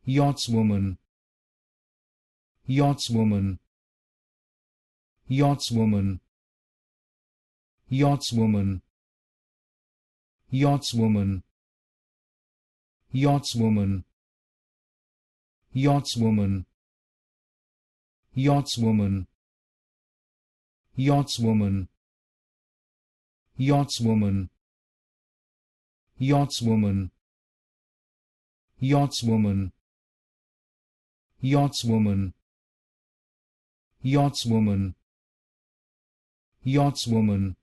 Yachtswoman, Yachtswoman, Yachtswoman, Yachtswoman, Yachtswoman, Yachtswoman, Yachtswoman, Yachtswoman, Yachtswoman, Yachtswoman, Yachtswoman, Yachtswoman, Yachtswoman, Yachtswoman, Yachtswoman,